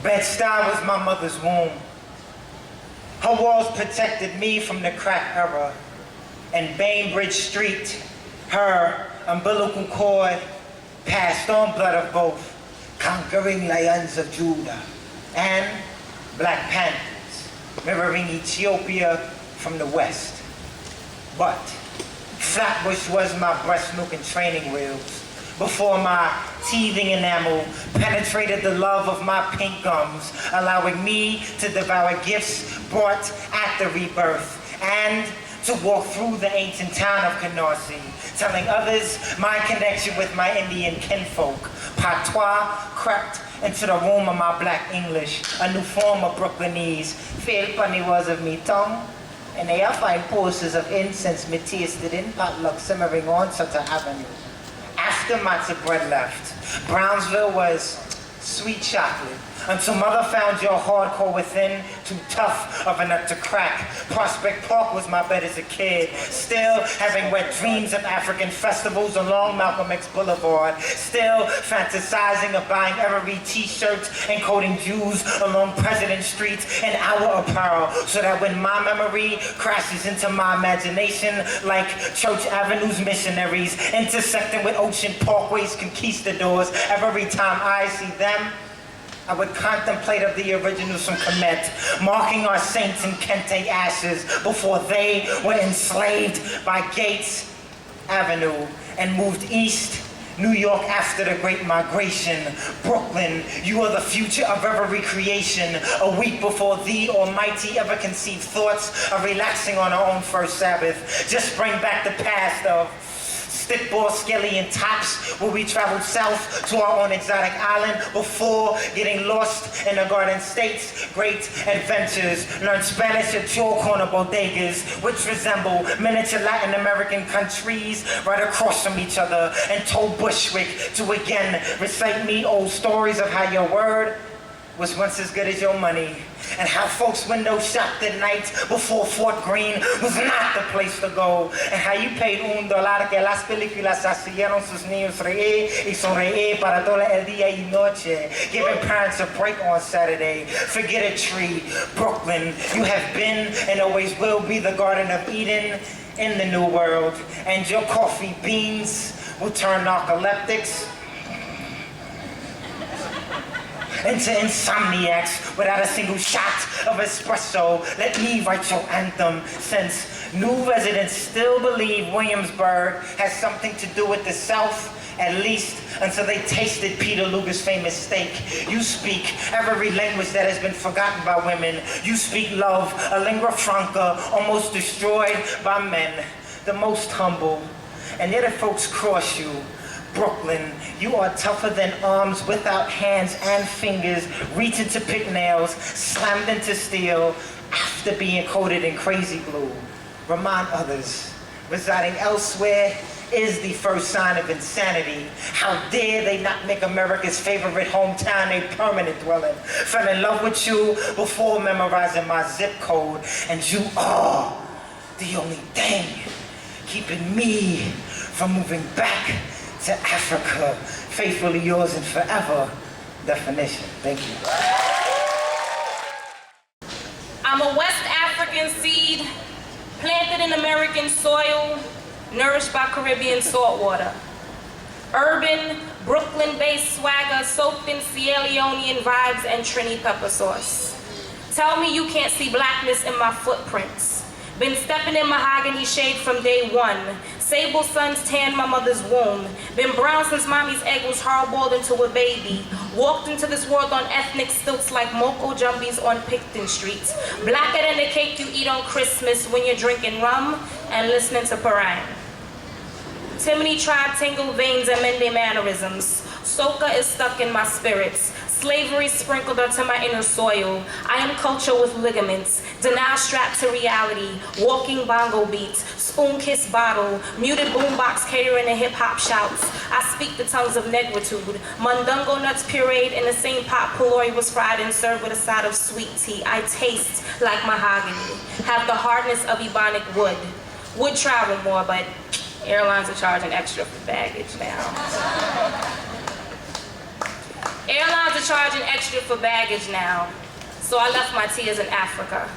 Bed-Stuy was my mother's womb. Her walls protected me from the crack era. And Bainbridge Street, her umbilical cord, passed on blood of both conquering lions of Judah and Black Panthers, mirroring Ethiopia from the west. But Flatbush was my breast milk and training wheels before my teething enamel penetrated the love of my pink gums, allowing me to devour gifts brought at the rebirth and to walk through the ancient town of Canarsie, telling others my connection with my Indian kinfolk. Patois crept into the room of my black English, a new form of Brooklynese. Fail funny was of me tongue, and they are fine posters of incense me tasted in potluck simmering on Sutter Avenue. After matzo bread left, Brownsville was sweet chocolate, until mother found your hardcore within too tough of a nut to crack. Prospect Park was my bed as a kid, still having wet dreams of African festivals along Malcolm X Boulevard, still fantasizing of buying every t-shirt encoding Jews along President Street and our apparel, so that when my memory crashes into my imagination like Church Avenue's missionaries intersecting with Ocean Parkway's conquistadors, every time I see them, I would contemplate of the originals from Kemet, marking our saints in Kente ashes before they were enslaved by Gates Avenue and moved east. New York after the Great Migration. Brooklyn, you are the future of every creation. A week before the Almighty ever conceived thoughts of relaxing on our own first Sabbath. Just bring back the past of stickball, skelly, and tops, where we traveled south to our own exotic island before getting lost in the Garden State's great adventures. Learned Spanish at your corner bodegas, which resemble miniature Latin American countries right across from each other, and told Bushwick to again recite me old stories of how your word was once as good as your money, and how folks window shopped at night before Fort Greene was not the place to go, and how you paid $1 que las películas hacían sus niños reír y sonreír para todo el día y noche, giving parents a break on Saturday. Forget a tree. Brooklyn, you have been and always will be the Garden of Eden in the New World, and your coffee beans will turn narcoleptics into insomniacs without a single shot of espresso. Let me write your anthem, since new residents still believe Williamsburg has something to do with the South, at least until they tasted Peter Luger's famous steak. You speak every language that has been forgotten by women. You speak love, a lingua franca almost destroyed by men, the most humble. And yet if folks cross you, Brooklyn, you are tougher than arms without hands and fingers, reaching to pick nails, slammed into steel, after being coated in crazy glue. Remind others, residing elsewhere is the first sign of insanity. How dare they not make America's favorite hometown a permanent dwelling? Fell in love with you before memorizing my zip code, and you are the only thing keeping me from moving back to Africa. Faithfully yours and forever. Definition. Thank you. I'm a West African seed, planted in American soil, nourished by Caribbean saltwater. Urban, Brooklyn-based swagger soaked in Sierra Leonean vibes and Trini pepper sauce. Tell me you can't see blackness in my footprints. Been stepping in mahogany shade from day one. Sable suns tanned my mother's womb. Been brown since mommy's egg was hard-boiled into a baby. Walked into this world on ethnic stilts like Moko Jumbies on Picton streets. Blacker than the cake you eat on Christmas when you're drinking rum and listening to Parang. Timony tribe tingle veins and mend their mannerisms. Soca is stuck in my spirits. Slavery sprinkled onto my inner soil. I am culture with ligaments, denial strapped to reality, walking bongo beats, spoon-kissed bottle, muted boombox catering to hip-hop shouts. I speak the tongues of negritude. Mundungo nuts pureed in the same pot pulori was fried and served with a side of sweet tea. I taste like mahogany, have the hardness of ebonic wood. Would travel more, but airlines are charging extra for baggage now. Airlines are charging extra for baggage now, so I left my tears in Africa.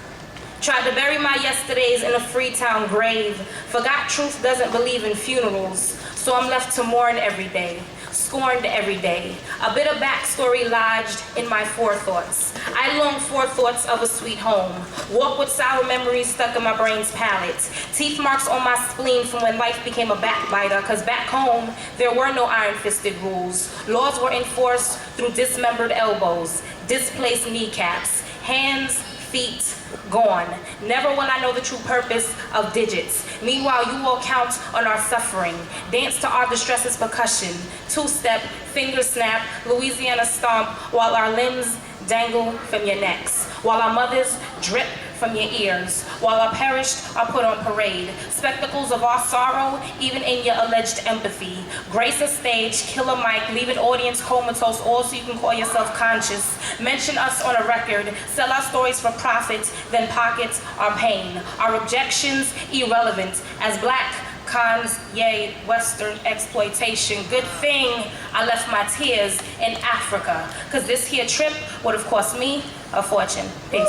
Tried to bury my yesterdays in a Freetown grave. Forgot truth doesn't believe in funerals, so I'm left to mourn every day, scorned every day. A bit of backstory lodged in my forethoughts. I long for thoughts of a sweet home. Walk with sour memories stuck in my brain's palate. Teeth marks on my spleen from when life became a backbiter, cause back home, there were no iron-fisted rules. Laws were enforced through dismembered elbows, displaced kneecaps, hands, feet, gone. Never will I know the true purpose of digits. Meanwhile, you all count on our suffering. Dance to our distress's percussion. Two-step, finger snap, Louisiana stomp, while our limbs dangle from your necks. While our mothers drip from your ears. While our perished are put on parade. Spectacles of our sorrow, even in your alleged empathy. Grace a stage, kill a mic, leave an audience comatose, all so you can call yourself conscious. Mention us on a record, sell our stories for profit, then pocket our pain. Our objections, irrelevant. As black cons, yay, Western exploitation. Good thing I left my tears in Africa, because this here trip would have cost me a fortune. Peace.